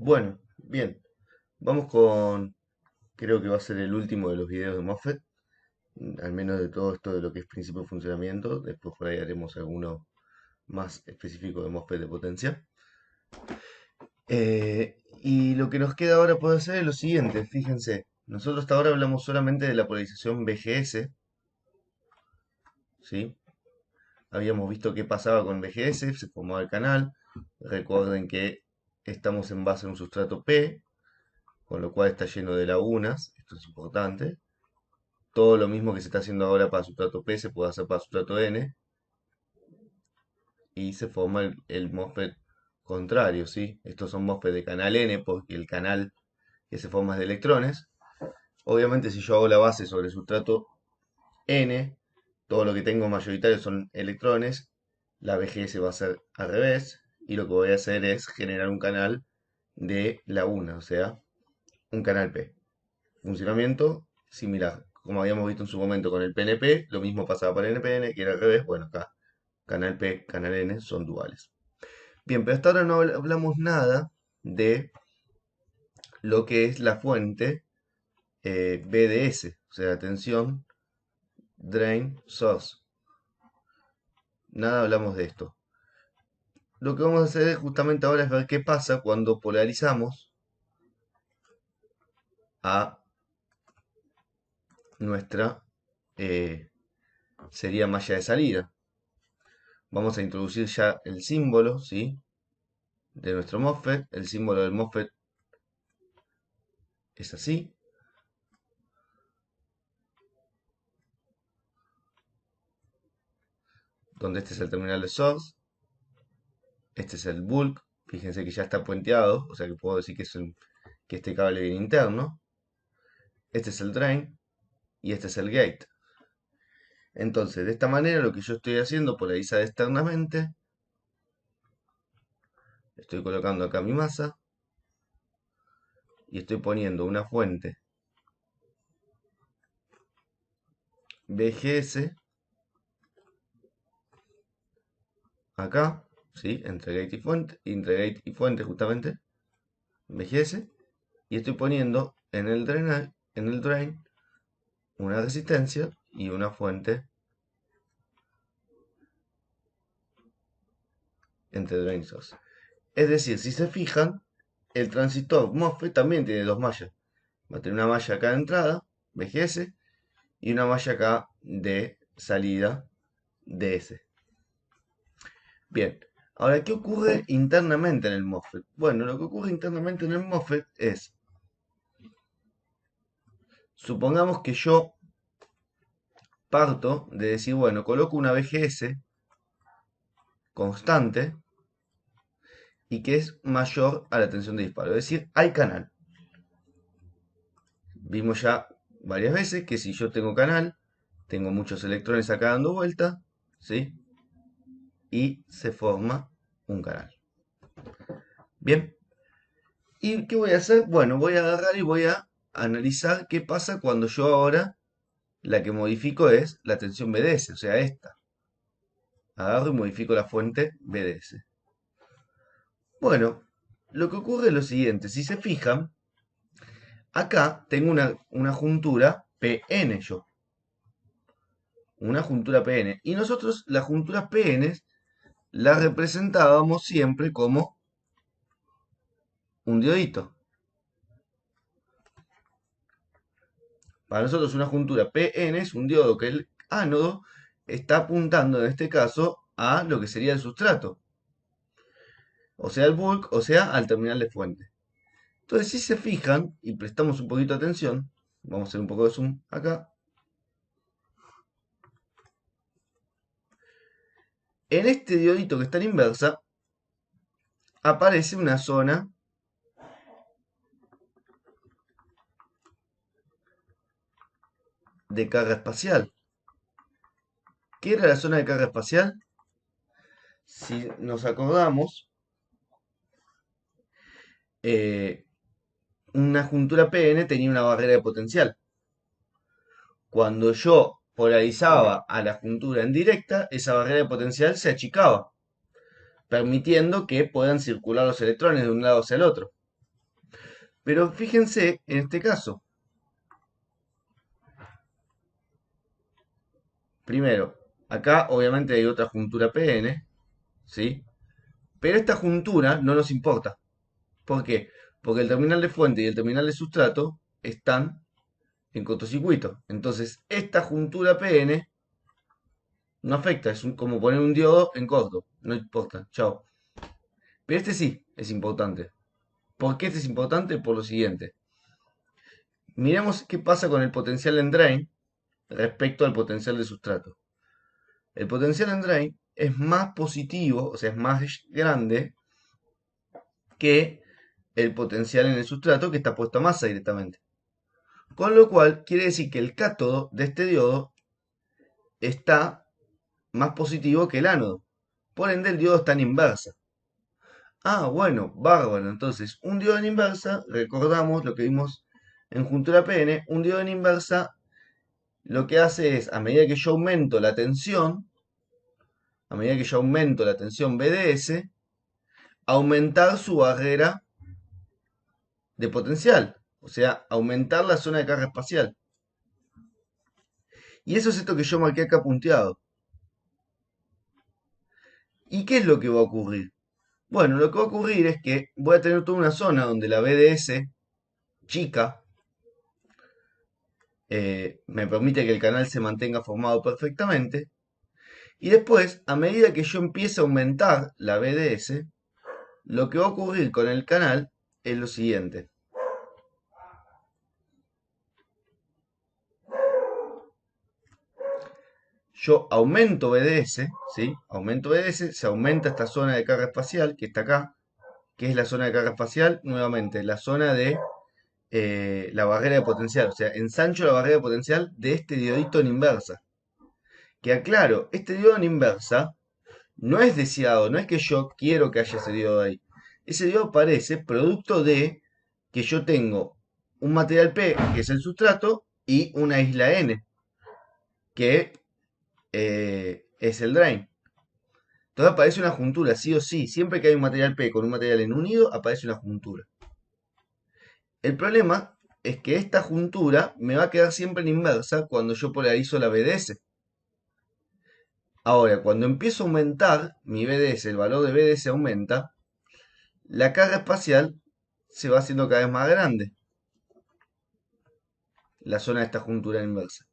Bueno, bien, vamos con, creo que va a ser el último de los videos de MOSFET, al menos de todo esto de lo que es principio de funcionamiento. Después por ahí haremos alguno más específico de MOSFET de potencia. Y lo que nos queda ahora por hacer es lo siguiente, fíjense, nosotros hasta ahora hablamos solamente de la polarización VGS, ¿sí? Habíamos visto qué pasaba con VGS, se formaba el canal. Recuerden que estamos en base a un sustrato P, con lo cual está lleno de lagunas, esto es importante. Todo lo mismo que se está haciendo ahora para sustrato P se puede hacer para sustrato N y se forma el MOSFET contrario, ¿sí? Estos son MOSFET de canal N porque el canal que se forma es de electrones. Obviamente si yo hago la base sobre sustrato N, todo lo que tengo mayoritario son electrones, la VGS va a ser al revés y lo que voy a hacer es generar un canal de laguna, o sea, un canal P. Funcionamiento similar. Como habíamos visto en su momento con el PNP, lo mismo pasaba para el NPN, que era al revés. Bueno, acá canal P, canal N son duales. Bien, pero hasta ahora no hablamos nada de lo que es la fuente BDS, o sea, tensión, drain, source. Nada hablamos de esto. Lo que vamos a hacer justamente ahora es ver qué pasa cuando polarizamos a nuestra sería malla de salida. Vamos a introducir ya el símbolo, ¿sí? De nuestro MOSFET. El símbolo del MOSFET es así. Donde este es el terminal de source. Este es el bulk. Fíjense que ya está puenteado. O sea que puedo decir que, que este cable viene interno. Este es el drain. Y este es el gate. Entonces, de esta manera lo que yo estoy haciendo, polarizar externamente. Estoy colocando acá mi masa. Y estoy poniendo una fuente BGS acá, ¿sí? Entre gate y fuente justamente, BGS, y estoy poniendo en el drain una resistencia y una fuente entre drain y source. Es decir, si se fijan, el transistor MOSFET también tiene dos mallas. Va a tener una malla acá de entrada, BGS, y una malla acá de salida, DS. Bien, ahora, ¿qué ocurre internamente en el MOSFET? Bueno, lo que ocurre internamente en el MOSFET es, supongamos que yo parto de decir, bueno, coloco una BGS constante y que es mayor a la tensión de disparo. Es decir, hay canal. Vimos ya varias veces que si yo tengo canal, tengo muchos electrones acá dando vuelta, ¿sí? Y se forma un canal. Bien. ¿Y qué voy a hacer? Bueno, voy a agarrar y voy a analizar qué pasa cuando yo ahora la que modifico es la tensión BDS, o sea, esta. Agarro y modifico la fuente BDS. Bueno, lo que ocurre es lo siguiente. Si se fijan, acá tengo una juntura PN yo. Una juntura PN. Y nosotros las junturas PN las representábamos siempre como un diodito. Para nosotros una juntura PN es un diodo que el ánodo está apuntando en este caso a lo que sería el sustrato. O sea el bulk, o sea al terminal de fuente. Entonces si se fijan y prestamos un poquito de atención, vamos a hacer un poco de zoom acá. En este diodito que está en inversa aparece una zona de carga espacial. ¿Qué era la zona de carga espacial? Si nos acordamos, eh, una juntura PN tenía una barrera de potencial. Cuando yo polarizaba a la juntura en directa, esa barrera de potencial se achicaba, permitiendo que puedan circular los electrones de un lado hacia el otro. Pero fíjense en este caso. Primero, acá obviamente hay otra juntura PN, ¿sí? Pero esta juntura no nos importa. ¿Por qué? Porque el terminal de fuente y el terminal de sustrato están en cortocircuito. Entonces, esta juntura PN no afecta, es como poner un diodo en corto, no importa, chao. Pero este sí es importante. ¿Por qué este es importante? Por lo siguiente. Miremos qué pasa con el potencial en drain respecto al potencial de sustrato. El potencial en drain es más positivo, o sea, es más grande que el potencial en el sustrato que está puesto a masa directamente. Con lo cual, quiere decir que el cátodo de este diodo está más positivo que el ánodo. Por ende, el diodo está en inversa. Ah, bueno, bárbaro. Entonces, un diodo en inversa, recordamos lo que vimos en juntura PN, un diodo en inversa lo que hace es, a medida que yo aumento la tensión, a medida que yo aumento la tensión BDS, aumentar su barrera de potencial, o sea, aumentar la zona de carga espacial. Y eso es esto que yo marqué acá punteado. ¿Y qué es lo que va a ocurrir? Bueno, lo que va a ocurrir es que voy a tener toda una zona donde la BDS chica me permite que el canal se mantenga formado perfectamente. Y después, a medida que yo empiece a aumentar la BDS, lo que va a ocurrir con el canal es lo siguiente. Yo aumento BDS, ¿sí? Aumento BDS, se aumenta esta zona de carga espacial que está acá, que es la zona de carga espacial, nuevamente, la zona de la barrera de potencial, o sea, ensancho la barrera de potencial de este diodito en inversa. Que aclaro, este diodo en inversa no es deseado, no es que yo quiero que haya ese diodo ahí. Ese diodo aparece producto de que yo tengo un material P, que es el sustrato, y una isla N, que es el drain. Entonces aparece una juntura, sí o sí. Siempre que hay un material P con un material N unido, aparece una juntura. El problema es que esta juntura me va a quedar siempre en inversa cuando yo polarizo la BDS. Ahora, cuando empiezo a aumentar mi BDS, el valor de BDS aumenta, la carga espacial se va haciendo cada vez más grande, la zona de esta juntura inversa.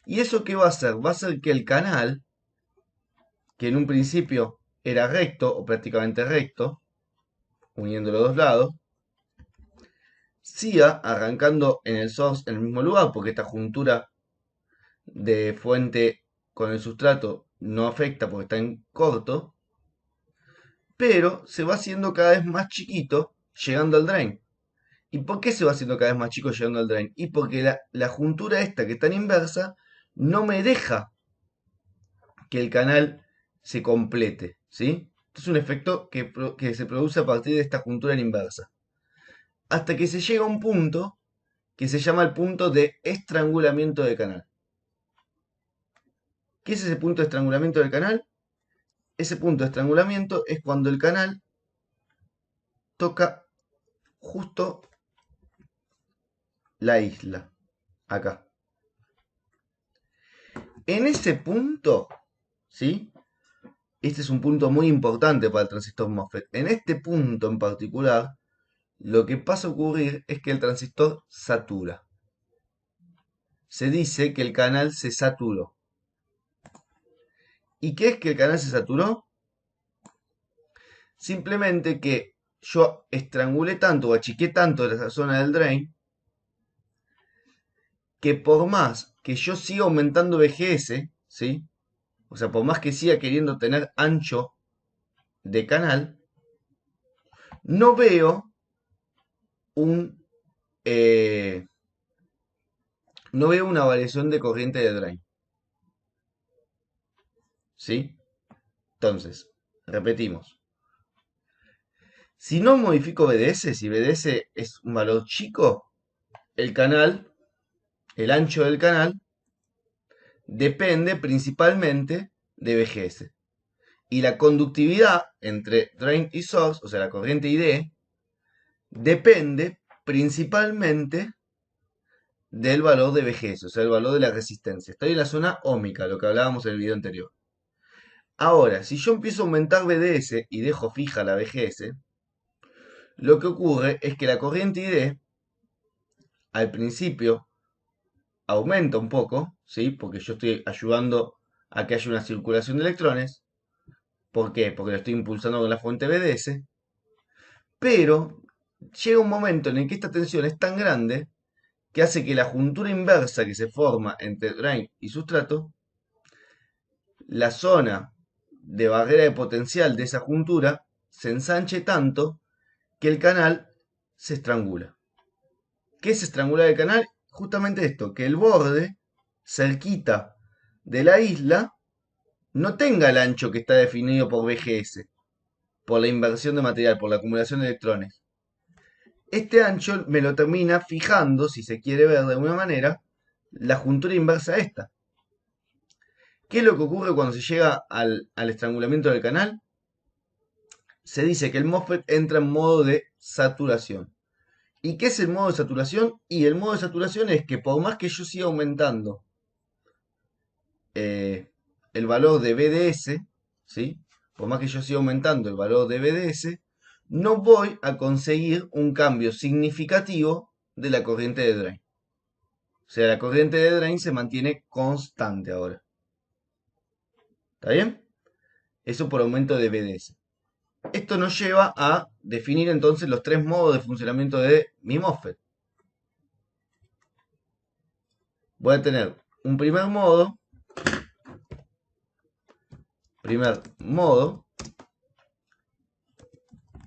¿Y eso qué va a hacer? Va a hacer que el canal, que en un principio era recto o prácticamente recto, uniendo los dos lados, siga arrancando en el source en el mismo lugar, porque esta juntura de fuente con el sustrato no afecta porque está en corto, pero se va haciendo cada vez más chiquito llegando al drain. ¿Y por qué se va haciendo cada vez más chico llegando al drain? Y porque la juntura esta que está en inversa no me deja que el canal se complete, ¿sí? Esto es un efecto que se produce a partir de esta juntura en inversa. Hasta que se llega a un punto que se llama el punto de estrangulamiento de canal. ¿Qué es ese punto de estrangulamiento del canal? Ese punto de estrangulamiento es cuando el canal toca justo la isla, acá. En ese punto, ¿sí? Este es un punto muy importante para el transistor MOSFET. En este punto en particular, lo que pasa a ocurrir es que el transistor satura. Se dice que el canal se saturó. ¿Y qué es que el canal se saturó? Simplemente que yo estrangulé tanto o achiqué tanto esa zona del drain que por más que yo siga aumentando VGS, ¿sí? O sea, por más que siga queriendo tener ancho de canal, no veo un no veo una variación de corriente de drain. ¿Sí? Entonces, repetimos. Si no modifico BDS, si BDS es un valor chico, el canal, el ancho del canal, depende principalmente de VGS. Y la conductividad entre drain y source, o sea, la corriente ID, depende principalmente del valor de VGS, o sea, el valor de la resistencia. Estoy en la zona óhmica, lo que hablábamos en el video anterior. Ahora, si yo empiezo a aumentar BDS y dejo fija la VGS, lo que ocurre es que la corriente ID al principio aumenta un poco, ¿sí? Porque yo estoy ayudando a que haya una circulación de electrones. ¿Por qué? Porque lo estoy impulsando con la fuente BDS. Pero llega un momento en el que esta tensión es tan grande que hace que la juntura inversa que se forma entre drain y sustrato, la zona de barrera de potencial de esa juntura se ensanche tanto que el canal se estrangula. ¿Qué es estrangular el canal? Justamente esto, que el borde cerquita de la isla no tenga el ancho que está definido por VGS, por la inversión de material, por la acumulación de electrones. Este ancho me lo termina fijando, si se quiere ver de alguna manera, la juntura inversa a esta. ¿Qué es lo que ocurre cuando se llega al estrangulamiento del canal? Se dice que el MOSFET entra en modo de saturación. ¿Y qué es el modo de saturación? Y el modo de saturación es que por más que yo siga aumentando el valor de BDS, ¿sí? Por más que yo siga aumentando el valor de BDS, no voy a conseguir un cambio significativo de la corriente de drain. O sea, la corriente de drain se mantiene constante ahora. ¿Está bien? Eso por aumento de BDS. Esto nos lleva a definir entonces los tres modos de funcionamiento de mi MOSFET. Voy a tener un primer modo,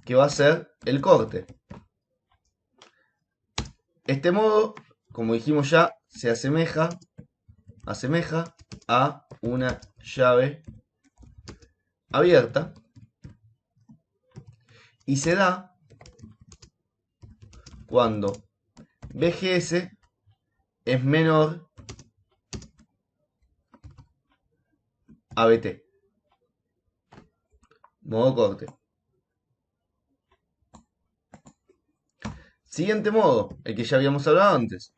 que va a ser el corte. Este modo, como dijimos ya, se asemeja a una llave abierta y se da cuando VGS es menor a BT. Modo corte. Siguiente modo, el que ya habíamos hablado antes.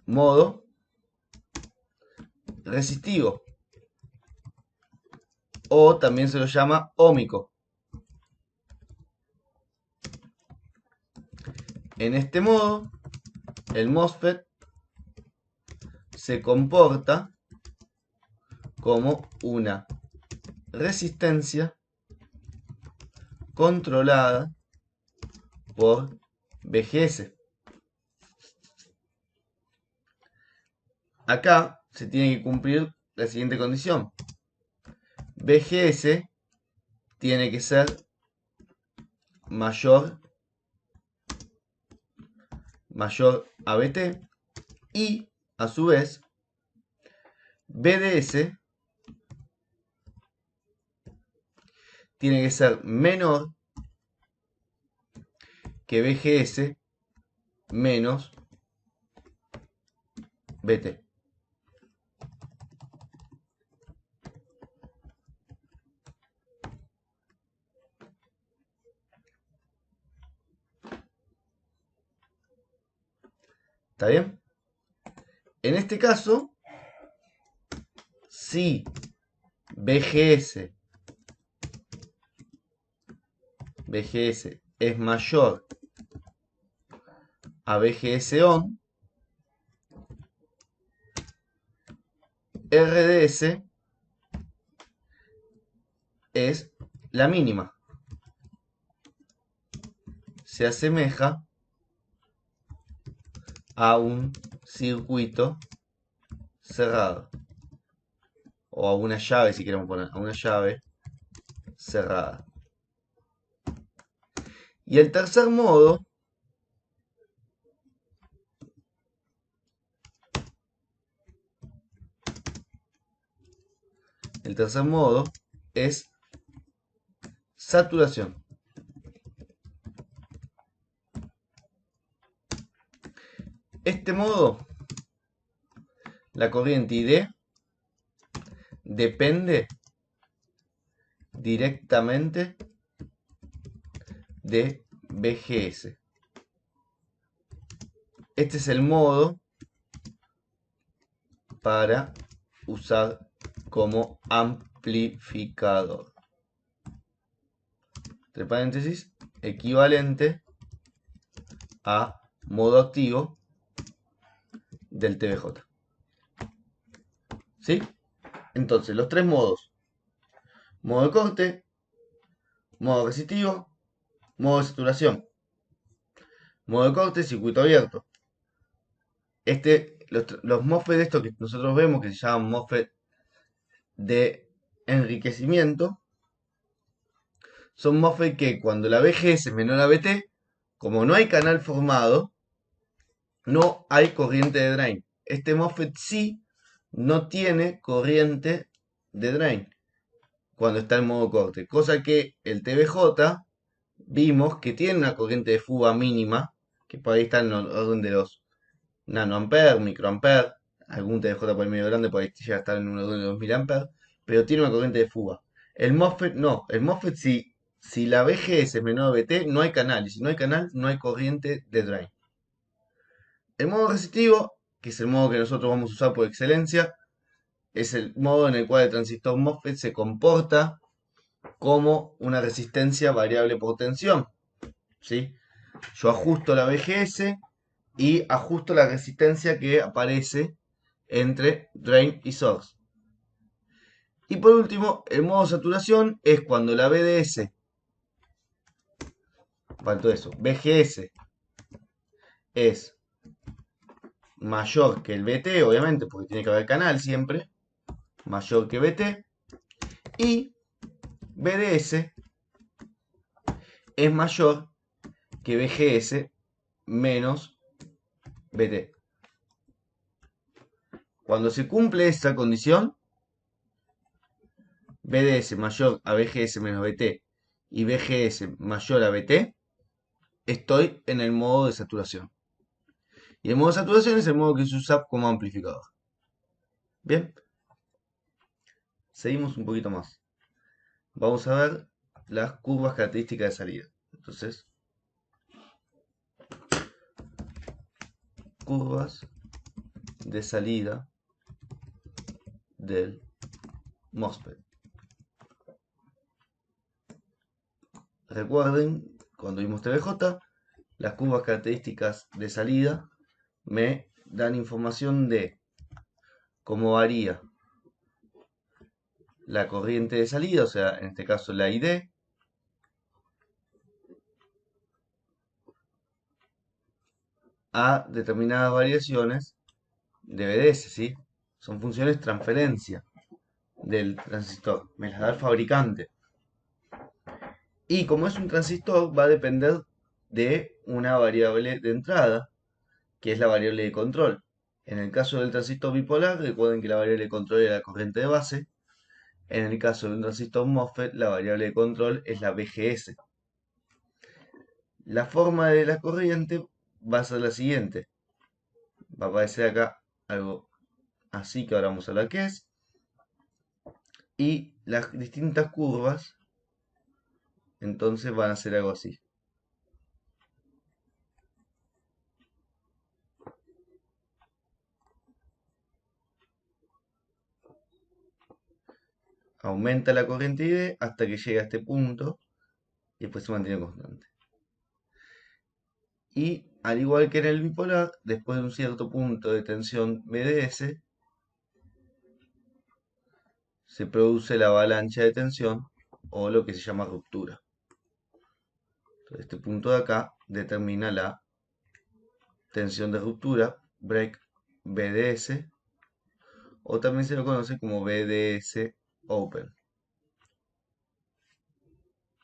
Modo resistivo. O también se lo llama óhmico. En este modo, el MOSFET se comporta como una resistencia controlada por VGS. Acá se tiene que cumplir la siguiente condición. VGS tiene que ser mayor a BT y a su vez BDS tiene que ser menor que VGS menos BT. ¿Está bien? En este caso, si VGS es mayor a VGS on, RDS es la mínima. Se asemeja a un circuito cerrado. O a una llave, si queremos poner, a una llave cerrada. Y el tercer modo es saturación. Este modo, la corriente ID depende directamente de VGS. Este es el modo para usar como amplificador. Entre paréntesis, equivalente a modo activo del TVJ. ¿Sí? Entonces, los tres modos. Modo de corte, modo resistivo, modo de saturación. Modo de corte, circuito abierto. Los MOSFET de estos que nosotros vemos, que se llaman MOSFET de enriquecimiento, son MOSFET que cuando la VGS es menor a VT, como no hay canal formado, no hay corriente de drain. Este MOSFET sí no tiene corriente de drain cuando está en modo corte, cosa que el TVJ vimos que tiene una corriente de fuga mínima, que por ahí está en el orden de los nanoamperes, microamperes, algún TVJ por ahí medio grande, por ahí llega a estar en un orden de 2000 amperes, pero tiene una corriente de fuga. El MOSFET no, el MOSFET si la VGS es menor a VT, no hay canal, y si no hay canal, no hay corriente de drain. El modo resistivo, que es el modo que nosotros vamos a usar por excelencia, es el modo en el cual el transistor MOSFET se comporta como una resistencia variable por tensión. ¿Sí? Yo ajusto la VGS y ajusto la resistencia que aparece entre drain y source. Y por último, el modo saturación es cuando la BDS, faltó eso, VGS es mayor que el VT, obviamente, porque tiene que haber canal siempre, mayor que VT, y BDS es mayor que VGS menos VT. Cuando se cumple esta condición, BDS mayor a VGS menos VT y VGS mayor a VT, estoy en el modo de saturación. Y el modo de saturación es el modo que se usa como amplificador. Bien, seguimos un poquito más. Vamos a ver las curvas características de salida. Entonces, curvas de salida del MOSFET. Recuerden, cuando vimos TVJ, las curvas características de salida me dan información de cómo varía la corriente de salida, o sea, en este caso la ID, a determinadas variaciones de BDS, ¿sí? Son funciones transferencia del transistor, me las da el fabricante. Y como es un transistor, va a depender de una variable de entrada, que es la variable de control. En el caso del transistor bipolar, recuerden que la variable de control es la corriente de base. En el caso de un transistor MOSFET, la variable de control es la VGS. La forma de la corriente va a ser la siguiente. Va a aparecer acá algo así que ahora vamos a ver qué es. Y las distintas curvas, entonces van a ser algo así. Aumenta la corriente ID hasta que llega a este punto y después se mantiene constante. Y al igual que en el bipolar, después de un cierto punto de tensión BDS, se produce la avalancha de tensión o lo que se llama ruptura. Entonces, este punto de acá determina la tensión de ruptura, break BDS, o también se lo conoce como BDS open,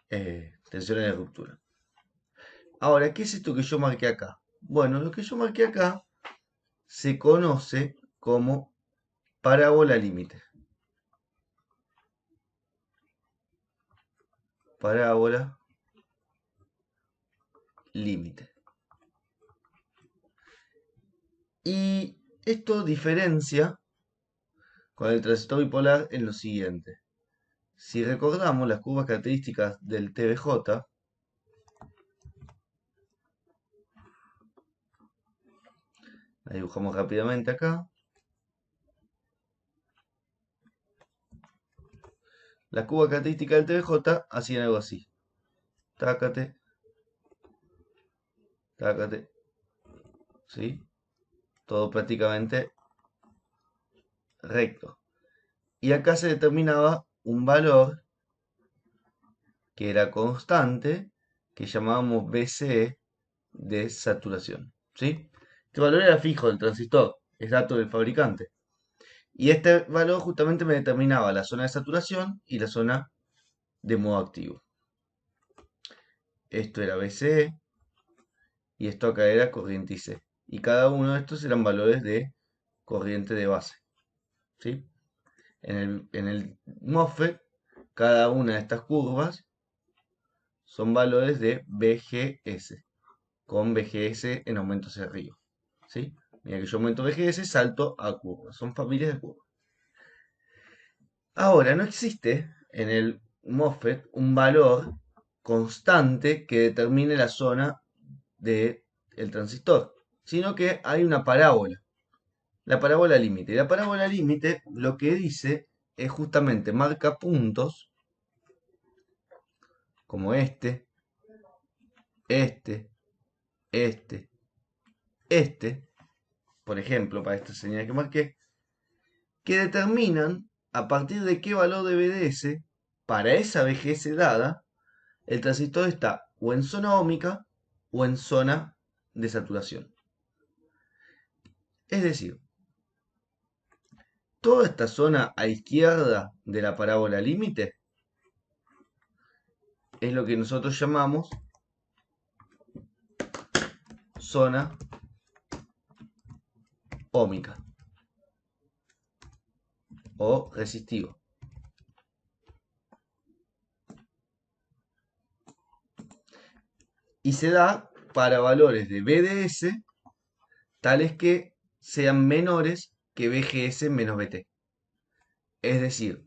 tensiones de ruptura. Ahora, ¿qué es esto que yo marqué acá? Bueno, lo que yo marqué acá se conoce como parábola límite. Parábola límite. Y esto diferencia con el transistor bipolar en lo siguiente. Si recordamos las curvas características del TVJ, La dibujamos rápidamente acá. Las curvas características del TBJ hacían algo así. Tácate, tácate, ¿sí? Todo prácticamente recto. Y acá se determinaba un valor que era constante, que llamábamos BCE de saturación, ¿sí? Este valor era fijo del transistor, es dato del fabricante. Y este valor justamente me determinaba la zona de saturación y la zona de modo activo. Esto era BCE y esto acá era corriente IC. Y cada uno de estos eran valores de corriente de base, ¿sí? En el MOSFET, cada una de estas curvas son valores de BGS, con BGS en aumento hacia arriba, ¿sí? Mira que yo aumento BGS, salto a curvas, son familias de curvas. Ahora, no existe en el MOSFET un valor constante que determine la zona del transistor, sino que hay una parábola, la parábola límite. Y la parábola límite lo que dice es justamente marca puntos como este, este, por ejemplo, para esta señal que marqué, que determinan a partir de qué valor de BDS para esa VGS dada el transistor está o en zona óhmica o en zona de saturación. Es decir, toda esta zona a izquierda de la parábola límite es lo que nosotros llamamos zona óhmica o resistivo. Y se da para valores de BDS tales que sean menores que BGS menos BT. Es decir,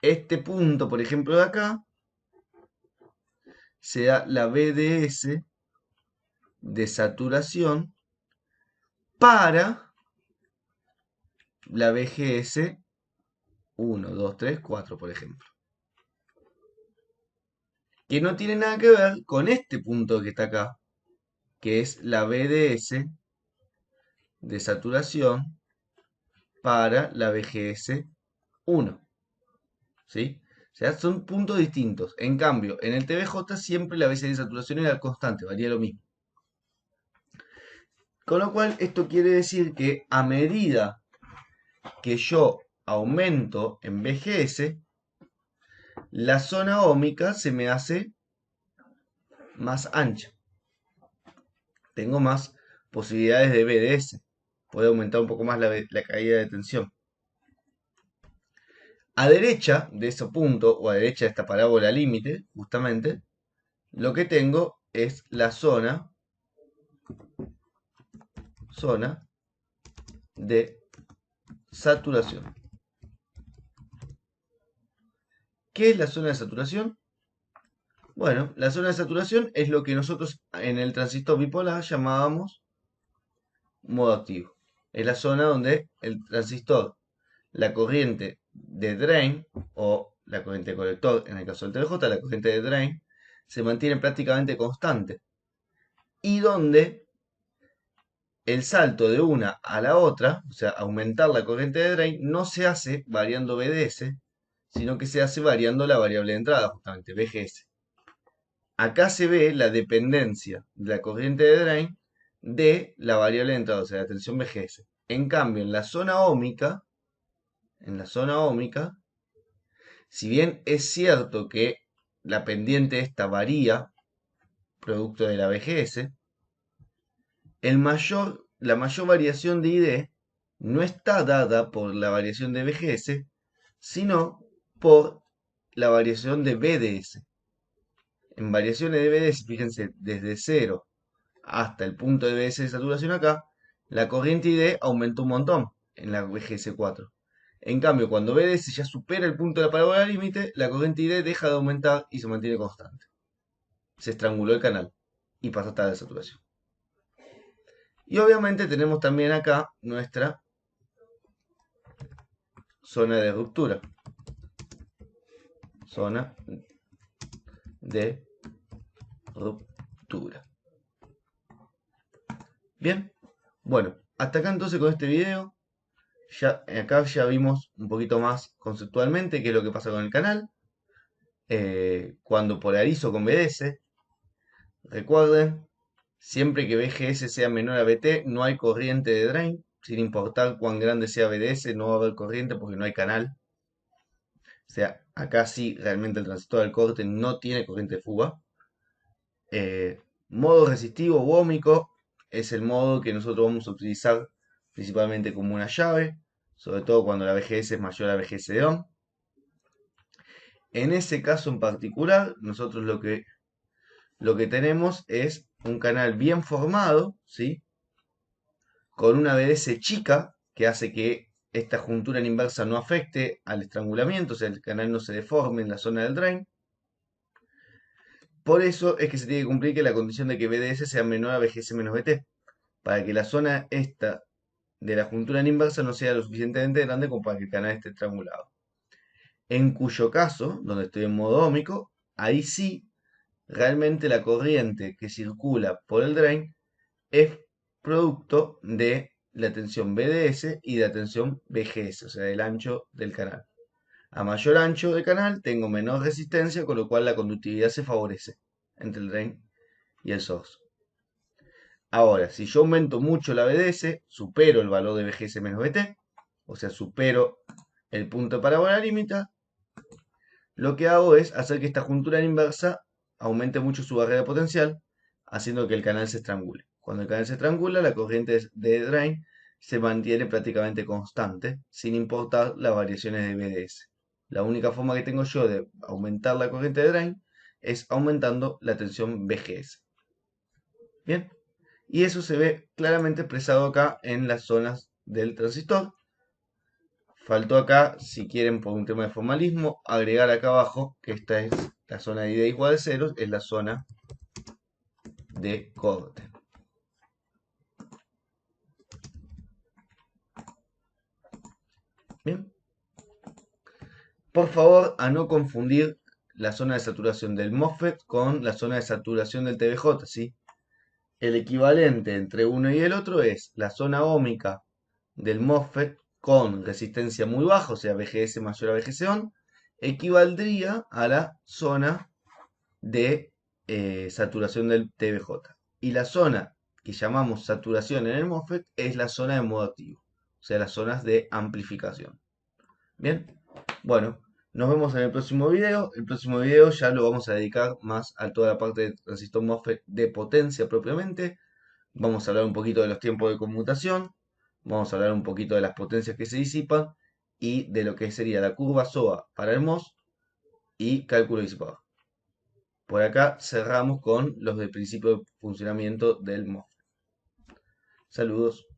este punto, por ejemplo, de acá, se da la BDS de saturación para la BGS 1, 2, 3, 4, por ejemplo. Que no tiene nada que ver con este punto que está acá, que es la BDS de saturación para la BGS 1. ¿Sí? O sea, son puntos distintos. En cambio, en el TBJ siempre la BDS de saturación era constante, valía lo mismo. Con lo cual, esto quiere decir que a medida que yo aumento en BGS, la zona óhmica se me hace más ancha. Tengo más posibilidades de BDS. Puede aumentar un poco más la caída de tensión. A derecha de ese punto, o a derecha de esta parábola límite, justamente, lo que tengo es la zona de saturación. ¿Qué es la zona de saturación? Bueno, la zona de saturación es lo que nosotros en el transistor bipolar llamábamos modo activo. Es la zona donde el transistor, la corriente de drain o la corriente de colector, en el caso del TBJ, la corriente de drain, se mantiene prácticamente constante. Y donde el salto de una a la otra, o sea, aumentar la corriente de drain, no se hace variando BDS, sino que se hace variando la variable de entrada, justamente BGS. Acá se ve la dependencia de la corriente de drain de la variable de entrada, o sea, la tensión BGS. En cambio, en la zona óhmica, si bien es cierto que la pendiente esta varía, producto de la BGS, la mayor variación de ID no está dada por la variación de BGS, sino por la variación de BDS. En variaciones de BDS, fíjense, desde 0 hasta el punto de BDS de saturación acá, la corriente ID aumenta un montón en la BGS 4. En cambio, cuando BDS ya supera el punto de la parábola límite, la corriente ID deja de aumentar y se mantiene constante. Se estranguló el canal y pasa a estar de saturación. Y obviamente tenemos también acá nuestra zona de ruptura. Zona de ruptura. Bien, bueno, hasta acá entonces con este video. Ya, acá ya vimos un poquito más conceptualmente qué es lo que pasa con el canal. Cuando polarizo con BDS, recuerden, siempre que BGS sea menor a BT, no hay corriente de drain. Sin importar cuán grande sea BDS, no va a haber corriente porque no hay canal. O sea, acá sí realmente el transistor del corte no tiene corriente de fuga. Modo resistivo u óhmico es el modo que nosotros vamos a utilizar principalmente como una llave, sobre todo cuando la VGS es mayor a la VGS de ohm. En ese caso en particular, nosotros lo que tenemos es un canal bien formado, ¿sí? Con una BDS chica que hace que esta juntura en inversa no afecte al estrangulamiento, o sea, el canal no se deforme en la zona del drain. Por eso es que se tiene que cumplir que la condición de que BDS sea menor a VGS menos BT, para que la zona esta de la juntura en inversa no sea lo suficientemente grande como para que el canal esté estrangulado. En cuyo caso, donde estoy en modo óhmico, ahí sí, realmente la corriente que circula por el drain es producto de la tensión BDS y de la tensión BGS, o sea, del ancho del canal. A mayor ancho de canal tengo menor resistencia, con lo cual la conductividad se favorece entre el drain y el source. Ahora, si yo aumento mucho la BDS, supero el valor de BGS menos BT, o sea, supero el punto de parábola límite, lo que hago es hacer que esta juntura en inversa aumente mucho su barrera potencial, haciendo que el canal se estrangule. Cuando el canal se estrangula, la corriente de drain se mantiene prácticamente constante, sin importar las variaciones de BDS. La única forma que tengo yo de aumentar la corriente de drain es aumentando la tensión BGS. Bien, y eso se ve claramente expresado acá en las zonas del transistor. Faltó acá, si quieren por un tema de formalismo, agregar acá abajo que esta es la zona de ida igual a 0, es la zona de corte. Bien, por favor a no confundir la zona de saturación del MOSFET con la zona de saturación del TBJ, ¿sí? El equivalente entre uno y el otro es la zona óhmica del MOSFET con resistencia muy baja, o sea, VGS mayor a VGS on, equivaldría a la zona de saturación del TBJ. Y la zona que llamamos saturación en el MOSFET es la zona de modo activo, o sea, las zonas de amplificación. Bien, bueno, nos vemos en el próximo video. El próximo video ya lo vamos a dedicar más a toda la parte del transistor MOSFET de potencia propiamente. Vamos a hablar un poquito de los tiempos de conmutación, vamos a hablar un poquito de las potencias que se disipan y de lo que sería la curva SOA para el MOS y cálculo disipado. Por acá cerramos con los del principio de funcionamiento del MOSFET. Saludos.